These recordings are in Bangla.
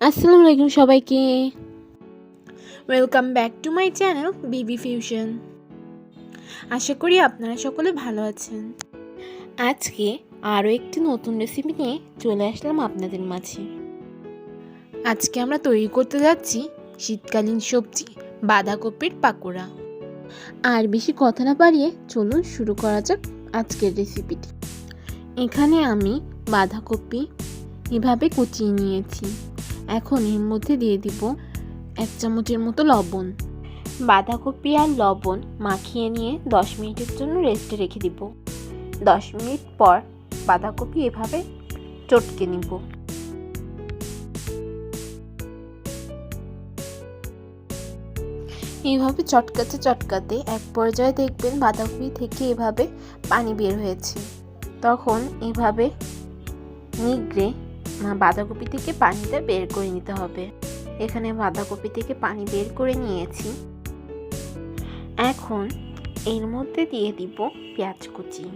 আসসালামু আলাইকুম সবাইকে। Welcome back to my channel Bibi fusion. আশা করি আপনারা সকলে ভালো আছেন। আজকে আরও একটি নতুন রেসিপি নিয়ে চলে আসলাম আপনাদের মাঝে। আজকে আমরা তৈরি করতে যাচ্ছি শীতকালীন সবজি বাঁধাকপির পাকোড়া। আর বেশি কথা না বাড়িয়ে চলুন শুরু করা যাক আজকের রেসিপিটি। এখানে আমি বাঁধাকপি এভাবে কুচিয়ে নিয়েছি। এখন এর মধ্যে দিয়ে দিব 1 চামচের মতো লবণ। বাঁধাকপি আর লবণ মাখিয়ে নিয়ে 10 মিনিটের জন্য রেস্টে রেখে দিব। 10 মিনিট পর বাঁধাকপি এভাবে চটকে নিব। এইভাবে চটকাতে এক পর্যায়ে দেখবেন বাঁধাকপি থেকে এভাবে পানি বের হয়েছে। তখন এভাবে নিগড়ে বাঁধাকপি থেকে পানিটা বের করে নিতে হবে। এখানে বাঁধাকপি থেকে পানি বের করে নিয়েছি। এখন এর মধ্যে দিয়ে দিব পেঁয়াজ কুচি।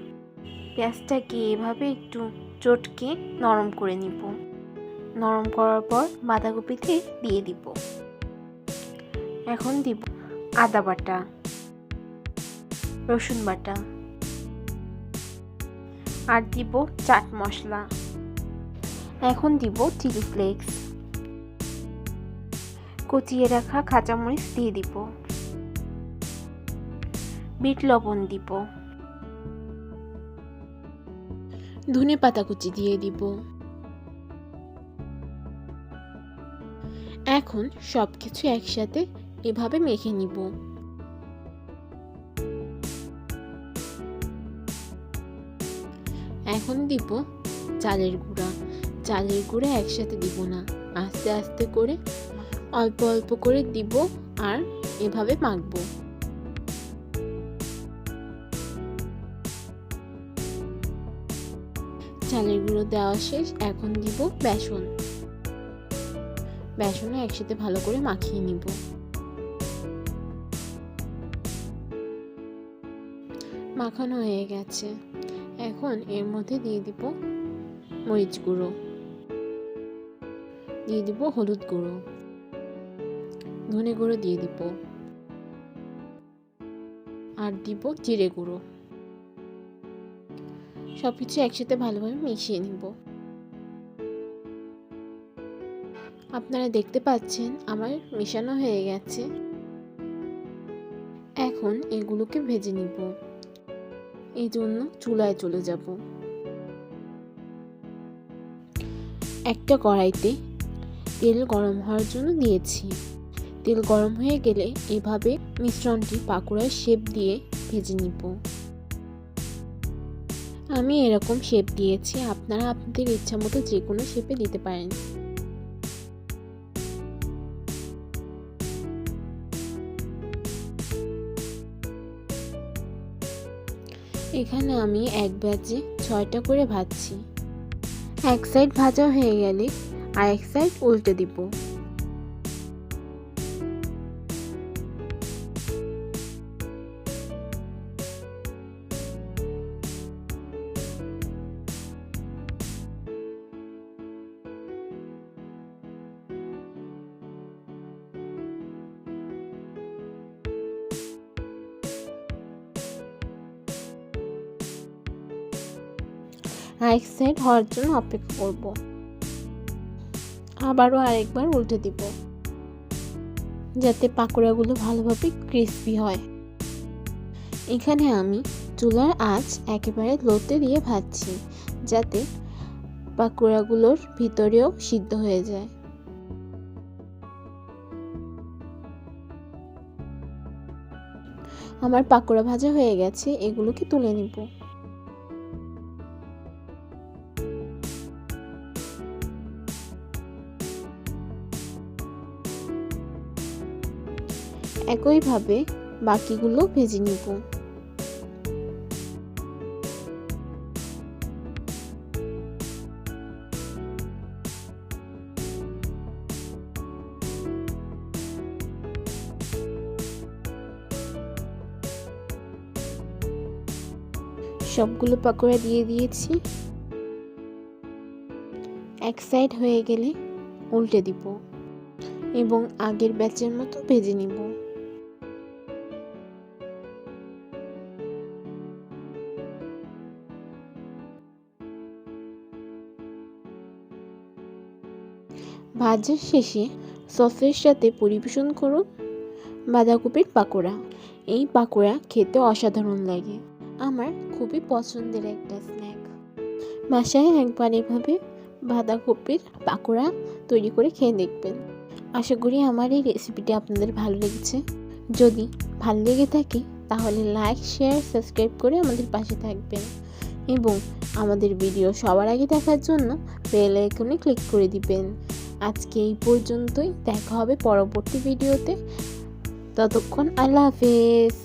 পেঁয়াজটাকে এভাবে একটু চটকে নরম করে নিব। নরম করার পর বাঁধাকপিতে দিয়ে দিব। এখন দিব আদা বাটা, রসুন বাটা, আর দিব চাট মশলা। এখন দিব চিলি ফ্লেক্স, কুচিয়ে রাখা কাঁচামরিচ দিয়ে দিব, বিট লবণ দিব, ধনে পাতা কুচি দিয়ে দিব। এখন সবকিছু একসাথে এভাবে মেখে নিব। এখন দিব চালের গুঁড়া। চালের গুঁড়া একসাথে দিব না, আস্তে আস্তে করে অল্প অল্প করে দিব আর এভাবে মাখবো। চালের গুঁড়ো দেওয়া শেষ। এখন দিব বেসন। বেসনও একসাথে ভালো করে মাখিয়ে নিব। মাখানো হয়ে গেছে। এখন এর মধ্যে দিয়ে দিব মরিচ গুঁড়ো, দিয়ে দিব হলুদ গুঁড়ো, ধনে গুঁড়ো দিয়ে দিব, আর দিব জিরে গুঁড়ো। সবকিছু একসাথে ভালোভাবে মিশিয়ে নিব। আপনারা দেখতে পাচ্ছেন আমার মেশানো হয়ে গেছে। এখন এগুলোকে ভেজে নিব। এই জন্য চুলায় চলে যাব। একটা কড়াইতে তেল গরম হওয়ার জন্য দিয়েছি। তেল গরম হয়ে গেলে এভাবে মিশ্রণটি পাকোড়ার শেপ দিয়ে ভেজে নিব। আমি এরকম শেপ দিয়েছি, আপনারা আপনাদের ইচ্ছা মতো যে কোনো শেপে দিতে পারেন। এখানে আমি এক ব্যাচে 6টা করে ভাজছি। এক সাইড ভাজা হয়ে গেলে আরেক সাইড উল্টে দিব। আরেক সাইড হওয়ার জন্য অপেক্ষা করব। আবারও আরেকবার উল্টে দিব, যাতে পাকোড়াগুলো ভালোভাবে ক্রিস্পি হয়। এখানে আমি চুলার আঁচ একেবারে লোতে দিয়ে ভাজছি, যাতে পাকোড়াগুলোর ভিতরেও সিদ্ধ হয়ে যায়। আমার পাকোড়া ভাজা হয়ে গেছে, এগুলোকে তুলে নিব। একইভাবে বাকিগুলো ভেজে নিব। সবগুলো পাকোড়া দিয়ে দিয়েছি। এক সাইড হয়ে গেলে উল্টে দিব এবং আগের ব্যাচের মতো ভেজে নিব। ভাজার শেষে সসের সাথে পরিবেশন করুন বাঁধাকপির পাকোড়া। এই পাকোড়া খেতে অসাধারণ লাগে, আমার খুবই পছন্দের একটা স্ন্যাক। বাসায় একবার এভাবে বাঁধাকপির পাকোড়া তৈরি করে খেয়ে দেখবেন। আশা করি আমার এই রেসিপিটি আপনাদের ভালো লেগেছে। যদি ভালো লেগে থাকে তাহলে লাইক, শেয়ার, সাবস্ক্রাইব করে আমাদের পাশে থাকবেন এবং আমাদের ভিডিও সবার আগে দেখার জন্য বেল আইকনে ক্লিক করে দিবেন। আজকে এই পর্যন্তই, দেখা হবে পরবর্তী ভিডিওতে। ততক্ষণ আল্লাহ হাফেজ।